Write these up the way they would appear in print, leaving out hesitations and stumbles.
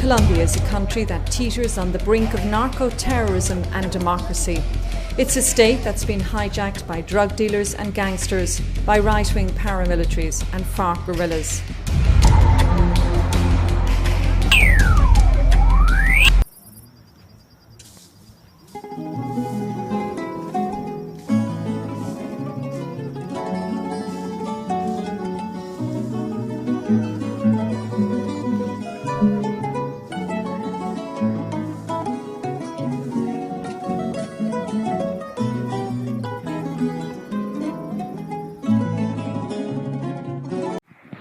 Colombia is a country that teeters on the brink of narco-terrorism and democracy. It's a state that's been hijacked by drug dealers and gangsters, by right-wing paramilitaries and FARC guerrillas.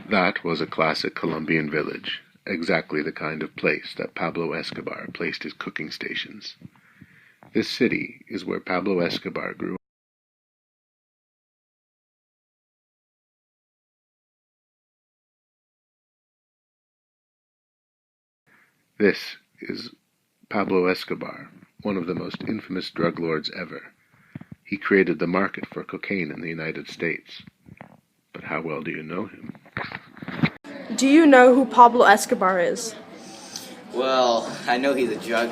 That was a classic Colombian village, exactly the kind of place that Pablo Escobar placed his cooking stations. This city is where Pablo Escobar grew up. This is Pablo Escobar, one of the most infamous drug lords ever. He created the market for cocaine in the United States. But how well do you know him? Do you know who Pablo Escobar is? Well, I know he's a drug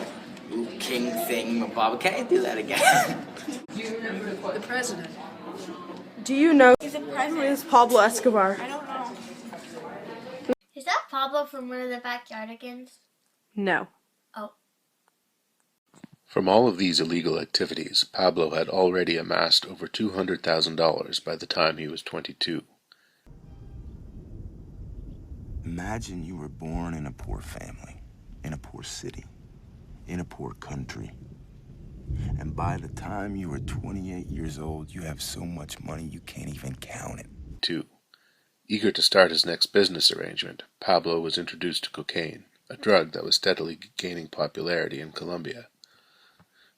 king thing, Bob. Can I do that again? Do you remember the president? Do you know He's a who president. is Pablo Escobar? I don't know. Is that Pablo from one of the Backyardigans? No. Oh. From all of these illegal activities, Pablo had already amassed over $200,000 by the time he was 22. Imagine you were born in a poor family, in a poor city, in a poor country. And by the time you were 28 years old, you have so much money you can't even count it. 2. Eager to start his next business arrangement, Pablo was introduced to cocaine, a drug that was steadily gaining popularity in Colombia.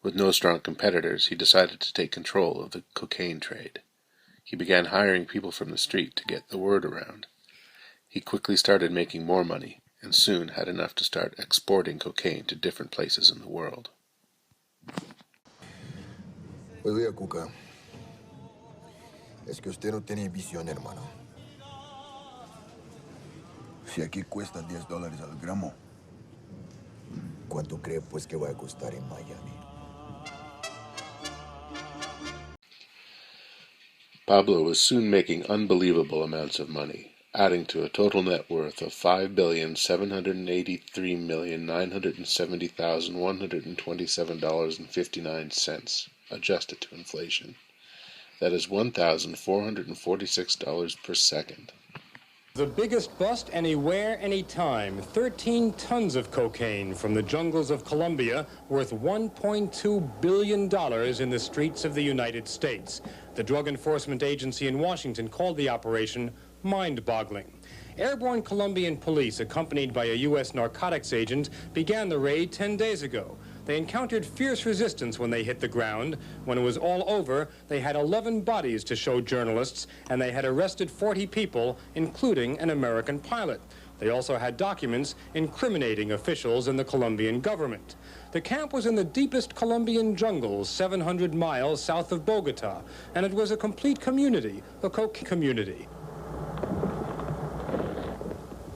With no strong competitors, he decided to take control of the cocaine trade. He began hiring people from the street to get the word around. He quickly started making more money, and soon had enough to start exporting cocaine to different places in the world. Oiga, Cuca, es que usted no tiene visión, hermano. Si aquí cuesta $10 al gramo, ¿cuánto cree pues que va a costar en Miami? Pablo was soon making unbelievable amounts of money, adding to a total net worth of $5,783,970,127.59, adjusted to inflation. That is $1,446 per second. The biggest bust anywhere, anytime. 13 tons of cocaine from the jungles of Colombia, worth $1.2 billion in the streets of the United States. The Drug Enforcement Agency in Washington called the operation mind-boggling. Airborne Colombian police, accompanied by a U.S. narcotics agent, began the raid 10 days ago. They encountered fierce resistance when they hit the ground. When it was all over, they had 11 bodies to show journalists, and they had arrested 40 people, including an American pilot. They also had documents incriminating officials in the Colombian government. The camp was in the deepest Colombian jungles, 700 miles south of Bogota, and it was a complete community, a cocaine community,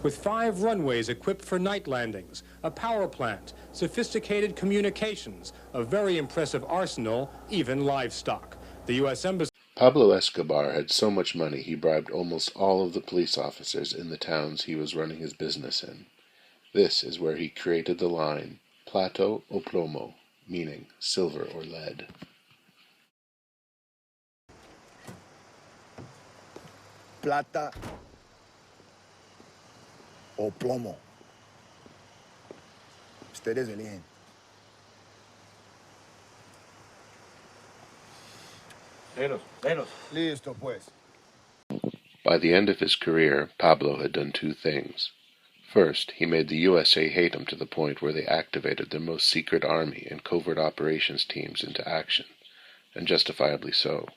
with 5 runways equipped for night landings, a power plant, sophisticated communications, a very impressive arsenal, even livestock. The U.S. Embassy. Pablo Escobar had so much money he bribed almost all of the police officers in the towns he was running his business in. This is where he created the line, plato o plomo, meaning silver or lead. Plata o plomo. Ustedes eligen. Listo, pues. By the end of his career, Pablo had done 2 things. First, he made the USA hate him to the point where they activated their most secret army and covert operations teams into action, and justifiably so.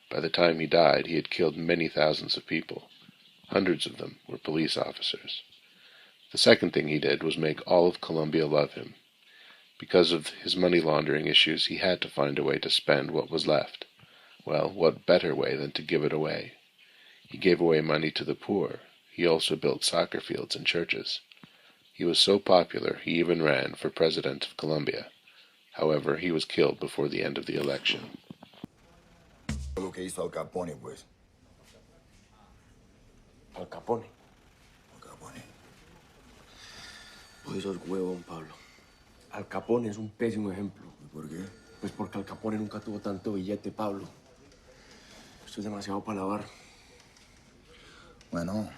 By the time he died, he had killed many thousands of people. Hundreds of them were police officers. The second thing he did was make all of Colombia love him. Because of his money laundering issues, he had to find a way to spend what was left. Well, what better way than to give it away? He gave away money to the poor. He also built soccer fields and churches. He was so popular he even ran for president of Colombia. However, he was killed before the end of the election. Lo que hizo Al Capone, pues. Al Capone. Al Capone. Pues eso es huevón, Pablo. Al Capone es un pésimo ejemplo. ¿Y por qué? Pues porque Al Capone nunca tuvo tanto billete, Pablo. Esto es demasiado para lavar. Bueno,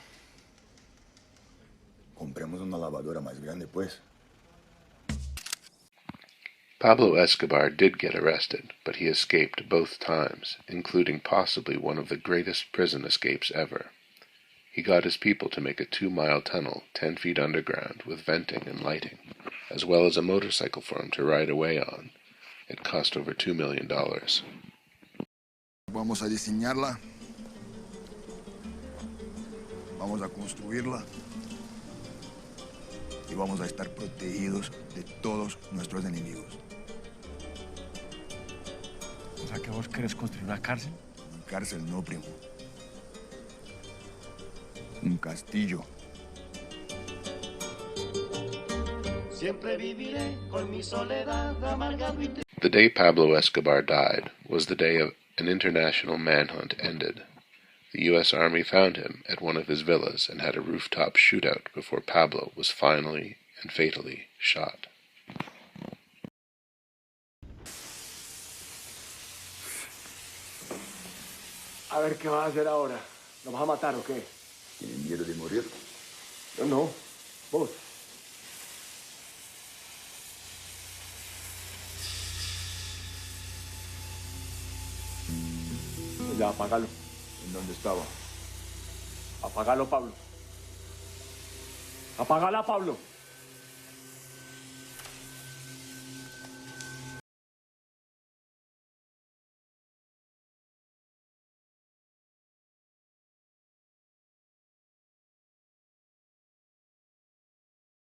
compremos una lavadora más grande, pues. Pablo Escobar did get arrested, but he escaped both times, including possibly one of the greatest prison escapes ever. He got his people to make a 2-mile tunnel 10 feet underground with venting and lighting, as well as a motorcycle for him to ride away on. It cost over $2 million. Vamos a diseñarla. Vamos a construirla. Y vamos a estar protegidos de todos nuestros enemigos. O sea que vos querés construir una cárcel. Una cárcel no, primo. Un castillo. Siempre viviré con mi soledad amargado y The day Pablo Escobar died was the day of an international manhunt ended. The U.S. Army found him at one of his villas and had a rooftop shootout before Pablo was finally and fatally shot. A ver, ¿qué vas a hacer ahora? ¿Nos vas a matar o qué? ¿Tienen miedo de morir? Yo no. Vos. Ya, apágalo. ¿En dónde estaba? Apágalo, Pablo. Apágala, Pablo.